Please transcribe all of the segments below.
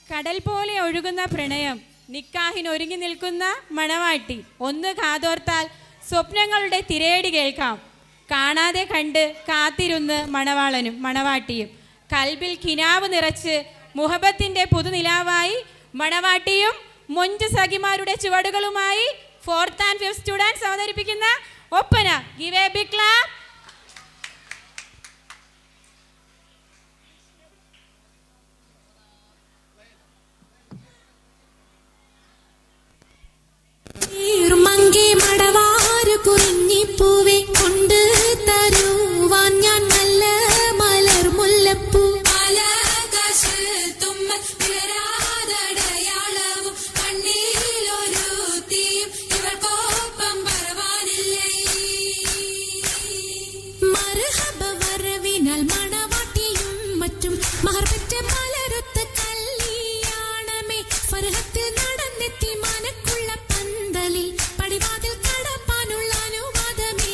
കടൽ പോലെ ഒഴുകുന്ന പ്രണയം, നിക്കാഹിന് ഒരുങ്ങി നിൽക്കുന്ന മണവാട്ടി. ഒന്ന് കാതോർത്താൽ സ്വപ്നങ്ങളുടെ തിരയടി കേൾക്കാം. കാണാതെ കണ്ട് കാത്തിരുന്ന് മണവാളനും മണവാട്ടിയും. കൽബിൽ കിനാവ് നിറച്ച് മുഹബത്തിന്റെ പുതുനിലാവായി മണവാട്ടിയും മൊഞ്ച് സഖിമാരുടെ ചുവടുകളുമായി 4th and 5th സ്റ്റുഡൻസ് അവതരിപ്പിക്കുന്ന Oppana. Give a big clap. പൂവേ കൊണ്ട് തരുവാൻ ഞാൻ നല്ല മലർ മുല്ലപ്പൂ ളവും കണ്ണീലൊരുത്തിയും ഇവൾക്കൊപ്പം പറവാനില്ലേ. മർഹബ വരവിനാൽ മണവാട്ടിയും മറ്റും മഹർപറ്റ മലരൊത്ത കല്യാണമേ. ഫർഹത്തിൽ നടന്നെത്തി മനക്കുള്ള പന്തലിൽ പടിവാതിൽ കടപ്പാനുള്ള അനുവാദമേ.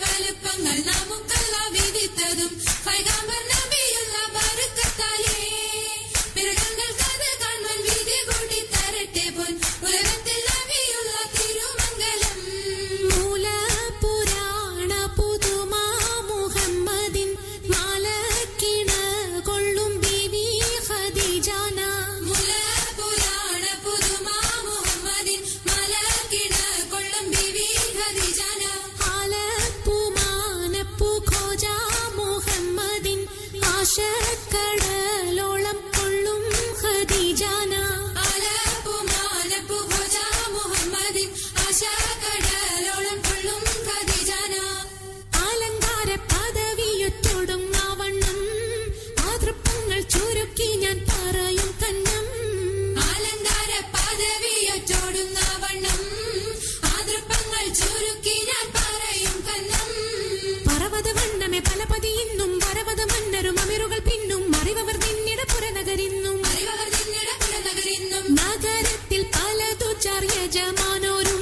വലുപ്പങ്ങൾ നമുക്കല്ല വിധിത്തതും പൈഗാംബർ നബിയുള്ള ബർക്കത്താലേ. പിറകങ്ങൾ കഥ കാണാൻ വിധി കൂടി തരട്ടെ പൊൻ ഉലകത്തിൽ നബിയുള്ള തിരുമംഗലം. മൂലപുരാണ പുതുമാ മുഹമ്മദിൻ മാലക്കിണ കൊള്ളും ബീവി ഖദീജാന. മൂലപുരാണ പുതുമാ മുഹമ്മദിൻ മാലക്കിണ കൊള്ളും ബീവി ഖദീജാന. ആലപ്പുമാനപ്പു ഖോജ മുഹമ്മദിൻ ആശക്കടലോളം കൊള്ളും ഖദീജാന. ആലപ്പുമാനപ്പു ഖോജ മുഹമ്മദിൻ ആശക്കടലോളം കൊള്ളും ഖദീജാന. അലങ്കാര പദവിയൊറ്റൊടുങ്ങാവണ്ണം മാതൃപ്പങ്ങൾ ചുരുക്കി ഞാൻ പറയും കന്നം. അലങ്കാര പദവിയൊറ്റൊടുങ്ങാവണ്ണം മാതൃപ്പങ്ങൾ ചുരുക്കി ഞാൻ പറയും കന്നം. പർവ്വത വണ്ണമേ പലപതി ഇന്നും വരവത മന്നരും അമിറുകൾ പിന്നും അറിവർ നിന്നിട പുറനഗരിന്നും നഗരത്തിൽ പലതു ചാർയജമാനോരും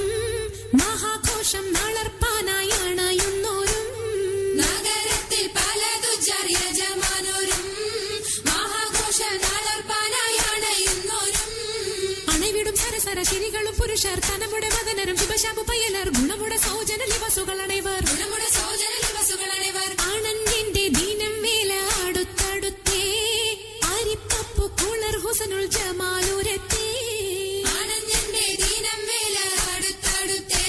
മഹാഘോഷം നളർപ്പാനായി അണയുന്നോരും. നഗരത്തിൽ പലതു ചാർയജമാനോരും മഹാഘോഷം നളർപ്പാനായി അണയുന്നോരും. അണവിടും സരസര ശിരികളും പുരുഷർ തനമുടെ മദനരും ശുഭശാപു പയ്യലർ ഗുണമുടെ സൗജന ലിവസുകൾ അണൈവർ. ആണന്റെ ദീനം വേല അടുത്തടുത്തേ അരിപ്പപ്പു കുളർ ഹുസനുൽ ജമാലുരത്തേ. ആണന്റെ ദീനം വേല അടുത്തടുത്തേ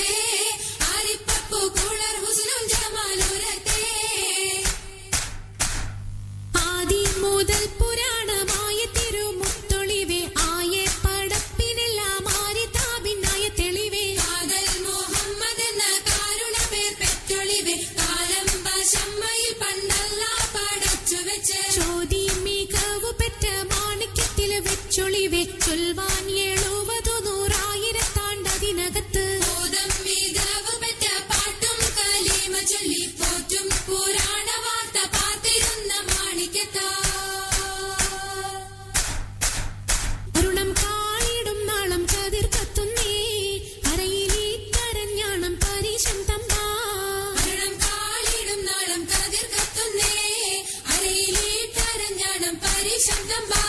അരിപ്പപ്പു കുളർ ഹുസനുൽ ജമാലുരത്തേ. ആദി മുതൽ പുരാണമായ തിരുമുത്തൊളിവേ ആയെ പടപ്പിനെല്ലാം ആരിതാപിന്നായ തെളിവേ. കാതൽ മുഹമ്മദ് എന്ന കാരുണ പേർ പെറ്റൊളിവേ. കാലം വശമ്മയിൽ പണ്ടല്ല പടച്ചു വെച്ച് ചോദി മികവു പെറ്റ മാണിക്യത്തിൽ വെച്ചൊളിവേ. ചൊൽവാൻ 70,100,000 ബോധം മികവു പെറ്റ പാട്ടും കലീമ ചൊല്ലി പോറ്റും പുരാണ വാർത്ത പാത്തിരുന്ന മാണിക്യത്താ. അരുണം കാളിടും നാളം കതിർ കത്തുന്നേ അരയിലീ കരഞ്ഞാണം പരീശം തമ്പാ. അരുണം കാളിടും നാളം കതിർ കത്തുന്നേ അരയിലീ കരഞ്ഞാണം പരീശം തമ്പാ.